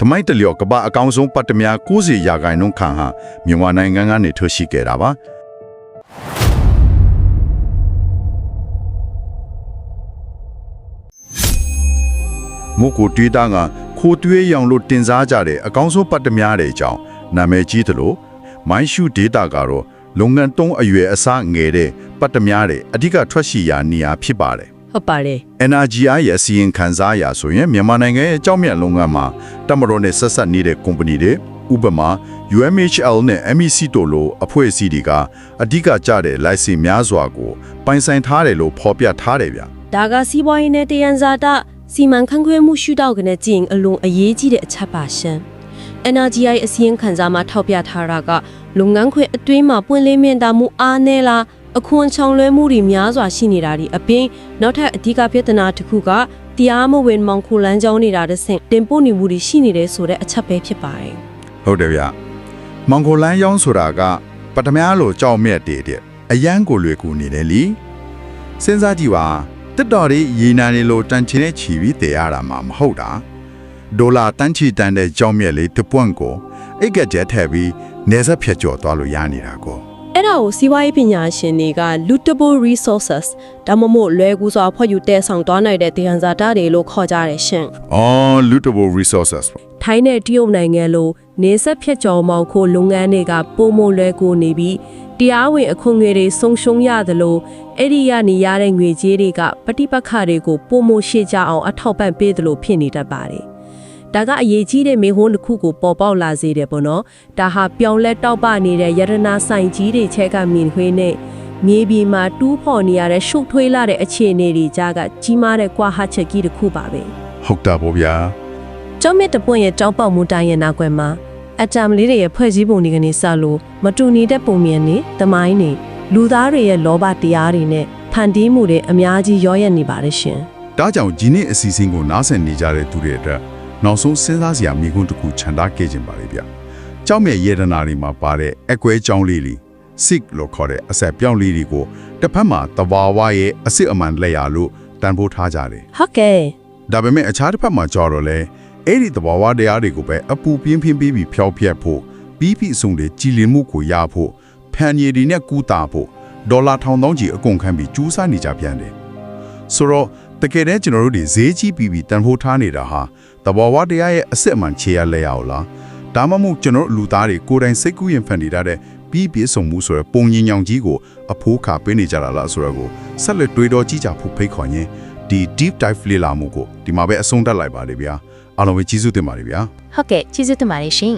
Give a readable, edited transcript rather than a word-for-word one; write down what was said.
မိုက်တလျော့ကပအကောင်ဆုံးပတ်တများ90ရာခိုင်နှုန်းခန့်ဟာမြန်မာနိုင်ငံကနေထွက်ရှိခဲ့တာပါမို့ကိုတွေးတာကခိုးတွေးရောင်လို့တင်စားကြတဲ့အကောင်ဆုံးပတ်တများတဲ့အကြောင်းနာမည်ကြီးသလိုမိုင်းရှုဒေတာကတော့လုပ်ငန်းတုံးအရွယ်အစားငယ်တဲ့ပတ်တများတဲ့အဓိကထွက်ရှိရာနေရာဖြစ်ပါတယ်ဟုတ်ပါတယ် NRGI ရဲ့အစီရင်ခံစားရာဆိုရင်မြန်မာနိုင်ငံရဲ့အကြောင်းမြတ်လုပ်ငန်းမှာတမတော်နဲ့ဆက်ဆက်နေတဲ့ company တွေဥပမာ UMHL နဲ့ MEC တို့လိုအဖွဲ့အစည်းတွေကအဓိကကျတဲ့ license များစွာကိုပိုင်ဆိုင်ထားတယ်လို့ဖော်ပြထားတယ်ဗျ။ဒါကစီးပွားရေးနဲ့တယံဇာတစီမံခန့်ခွဲမှုရှုထောင့်ကနေကြည့်အလွန်အရေးကြီးတဲ့အချက်ပါရှင်။ NRGI အစီရင်ခံစာမှာထောက်ပြထားတာကလုပ်ငန်းခွင်အတွင်းမှာပွင့်လင်းမြင်သာမှုအားနည်းလားအခွန်ချောင်လွှဲမှုတွေများစွာရှိနေတာဒီအပြင်နောက်ထပ်အဓိကပြဿနာတစ်ခုကတရားမဝင်မောင်ခိုလန်းကြောင်းနေတာတဲ့ဆင့်တင်ပို့နေမှုတွေရှိနေတယ်ဆိုတဲ့အချက်ပဲဖြစ်ပါတယ်ဟုတ်တယ်ဗျမောင်ခိုလန်းရောင်းဆိုတာကပထမလို့ကြောက်မြက်တဲ့အရန်ကိုလွယ်ကူနေတယ်လीစဉ်းစားကြည့်ပါတက်တော်တွေရေနံတွေလိုတန်ချင်တဲ့ချီပြီးတည်ရတာမှမဟုတ်တာဒေါ်လာတန်းချီတန်းတဲ့ကြောက်မြက်လေးတစ်ပွန့်ကိုအိတ်ကကျက်ထည့်ပြီးနေဆက်ဖြတ်ကျော်သွားလို့ရနေတာကိုအဲ့ဒါကိုစီးပွားရေးပညာရှင်တွေက lootable resources ဒါမှမဟုတ်လွယ်ကူစွာဖော်ယူတည်ဆောင်သွားနိုင်တဲ့သယံဇာတတွေလို့ခေါ်ကြတယ်ရှင်။အော် lootable resources ထိုင်းနဲ့တရုတ်နိုင်ငံလိုနေဆက်ဖြတ်ကျော်မောင်ခိုလုပ်ငန်းတွေကပုံမလွယ်ကူနေပြီးတရားဝင်အခွင့်အရေးတွေဆုံးရှုံးရသလိုအဲ့ဒီကနေရတဲ့ငွေကြေးတွေကပဋိပက္ခတွေကိုပုံမရှေ့ကြအောင်အထောက်ပံ့ပေးသလိုဖြစ်နေတတ်ပါတယ်။ဒါကအရေးကြီးတဲ့မေဟွန်းတစ်ခုကိုပေါ်ပေါက်လာစေတယ်ပေါ့နော်ဒါဟာပြောင်းလဲတောက်ပနေတဲ့ယရနာဆိုင်ကြီးတွေချက်ကမြင်ခွေးနဲ့မြေပြင်မှာတူးဖော်နေရတဲ့ရှုပ်ထွေးလာတဲ့အခြေအနေတွေကြားကကြီးမားတဲ့ကွာဟချက်ကြီးတစ်ခုပါပဲဟုတ်တာပေါ့ဗျာကျောင်းမြတ်တပွင့်ရဲ့တောင်းပေါက်မှုတိုင်းရဲ့နောက်ွယ်မှာအတမ်လေးတွေရဲ့ဖွဲ့စည်းပုံတွေကနေစလို့မတူညီတဲ့ပုံမြင်နေသမိုင်းနေလူသားတွေရဲ့လောဘတရားတွေနဲ့ဖန်တီးမှုတွေအများကြီးရောရက်နေပါတယ်ရှင်ဒါကြောင့်ဒီနေ့အစီအစဉ်ကိုနားဆင်နေကြတဲ့သူတွေအတွက်နောက်ဆုံးစဉ်းစားစရာမိကွန်းတစ်ခုခြံထားခဲ့ခြင်းပါလေဗျ။ကြောက်မဲ့ရေဒနာတွေမှာပါတဲ့အကွဲကြောင်းလေးတွေ sick လို့ခေါ်တဲ့အဆက်ပြောင်းလေးတွေကိုတစ်ဖက်မှာတဘာဝရဲ့အစစ်အမှန်လက်ရလို့တန်ဖိုးထားကြတယ်။ဟုတ်ကဲ့။ဒါပေမဲ့အခြားတစ်ဖက်မှာကြော်တော့လဲအဲ့ဒီတဘာဝတရားတွေကိုပဲအပူပြင်းပြင်းပြီးဖျောက်ဖျက်ဖို့ပြီးအဆုံးတွေကြည်လင်မှုကိုရဖို့ဖန်ရည်တွေနဲ့ကူတာဖို့ဒေါ်လာထောင်သောင်းကြီးအကုန်ခံပြီးကျူးစားနေကြပြန်တယ်။ဆိုတော့တကယ်တမ်းကျွန်တော်တို့တွေဈေးကြီးပြီးတန်ဖိုးထားနေတာဟာတဘောဝတရားရဲ့အစစ်အမှန်ခြေရလဲရအောင်လားဒါမှမဟုတ်ကျွန်တော်လူသားတွေကိုယ်တိုင်စိတ်ကူးရင်ဖန်နေတတ်တဲ့ပြီးပြည့်စုံမှုဆိုရယ်ပုံညင်ညောင်ကြီးကိုအဖိုးခါပေးနေကြတာလားဆိုတော့ကိုဆက်လက်တွေးတော်ကြည့်ကြဖို့ဖိတ်ခေါ်ရင်ဒီ deep dive လေ့လာမှုကိုဒီမှာပဲအဆုံးသတ်လိုက်ပါလေဗျာအားလုံးပဲကျေးဇူးတင်ပါတယ်ဗျာဟုတ်ကဲ့ကျေးဇူးတင်ပါတယ်ရှင်